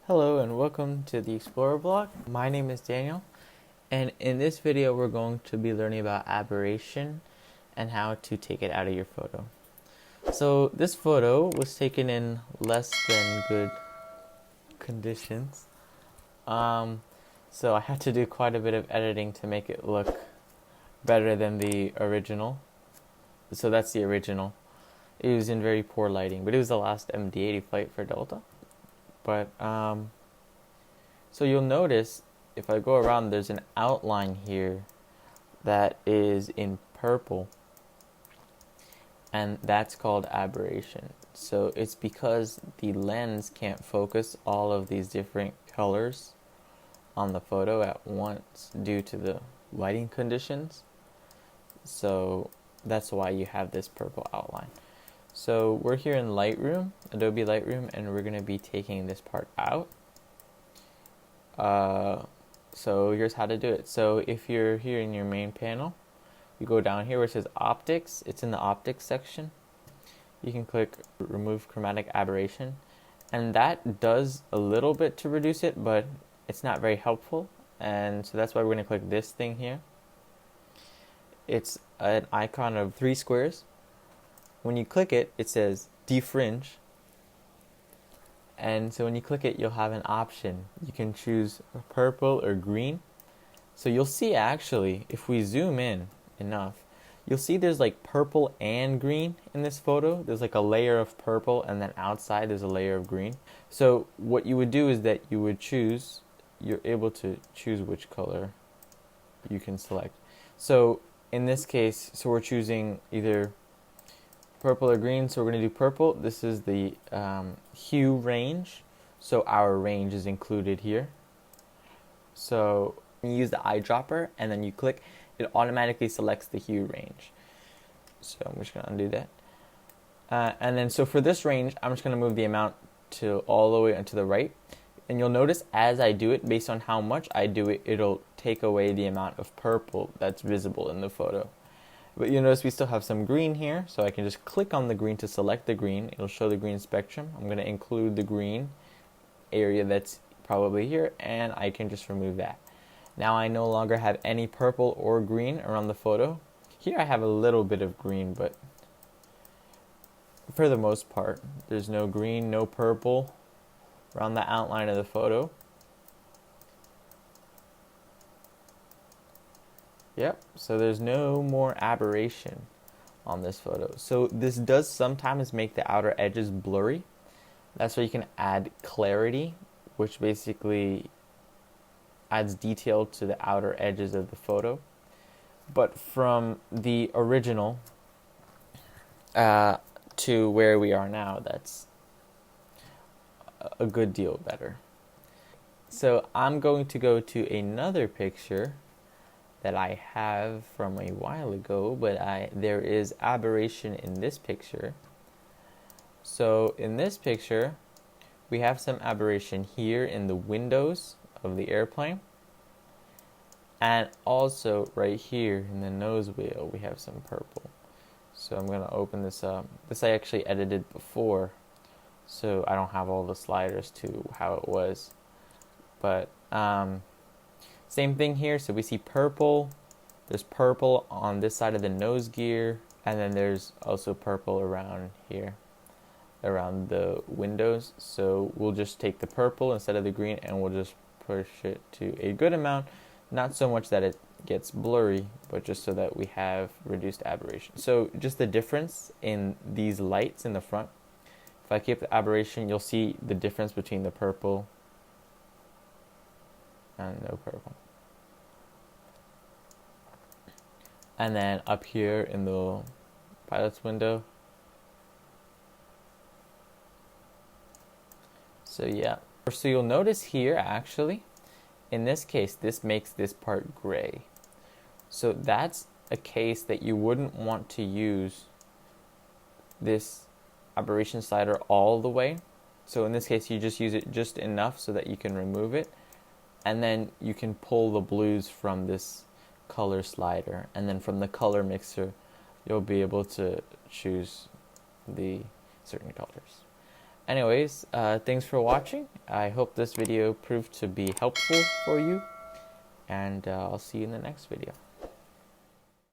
Hello and welcome to the Explorer blog. My name is Daniel, and in this video we're going to be learning about aberration and how to take it out of your photo. So this photo was taken in less than good conditions. So I had to do quite a bit of editing to make it look better than the original. So that's the original. It was in very poor lighting, but it was the last MD-80 flight for Delta. But so you'll notice if I go around, there's an outline here that is in purple, and that's called aberration. So it's because the lens can't focus all of these different colors on the photo at once due to the lighting conditions. So that's why you have this purple outline. So we're here in Lightroom, Adobe Lightroom, and we're going to be taking this part out. So here's how to do it. So if you're here in your main panel, you go down here where it says Optics. It's in the Optics section. You can click Remove Chromatic Aberration, and that does a little bit to reduce it, but it's not very helpful. And so that's why we're going to click this thing here. It's an icon of 3 squares. When you click it, it says defringe. And so when you click it, you'll have an option. You can choose purple or green. So you'll see actually, if we zoom in enough, you'll see there's like purple and green in this photo. There's like a layer of purple, and then outside there's a layer of green. So what you would do is that you would choose, you're able to choose which color you can select. So in this case, so we're choosing either purple or green, so we're going to do purple. This is the Hue Range, so our range is included here. So you use the eyedropper and then you click, it automatically selects the Hue Range. So I'm just going to undo that. And then so for this range, I'm just going to move the amount to all the way to the right. And you'll notice as I do it, based on how much I do it, it'll take away the amount of purple that's visible in the photo. But you'll notice we still have some green here, so I can just click on the green to select the green. It'll show the green spectrum. I'm going to include the green area that's probably here, and I can just remove that. Now I no longer have any purple or green around the photo. Here I have a little bit of green, but for the most part, there's no green, no purple around the outline of the photo. Yep, so there's no more aberration on this photo. So this does sometimes make the outer edges blurry. That's where you can add clarity, which basically adds detail to the outer edges of the photo. But from the original to where we are now, that's a good deal better. So I'm going to go to another picture that I have from a while ago, but there is aberration in this picture. So in this picture, we have some aberration here in the windows of the airplane, and also right here in the nose wheel we have some purple. So I'm going to open this up. This I actually edited before, so I don't have all the sliders to how it was, but same thing here. So we see purple. There's purple on this side of the nose gear, and then there's also purple around here, around the windows. So we'll just take the purple instead of the green, and we'll just push it to a good amount. Not so much that it gets blurry, but just so that we have reduced aberration. So just the difference in these lights in the front. If I keep the aberration, you'll see the difference between the purple and no purple. And then up here in the pilot's window. So yeah. So you'll notice here actually, in this case, this makes this part gray. So that's a case that you wouldn't want to use this aberration slider all the way. So in this case, you just use it just enough so that you can remove it. And then you can pull the blues from this color slider, and then from the color mixer you'll be able to choose the certain colors. Anyways, thanks for watching. I hope this video proved to be helpful for you, and I'll see you in the next video.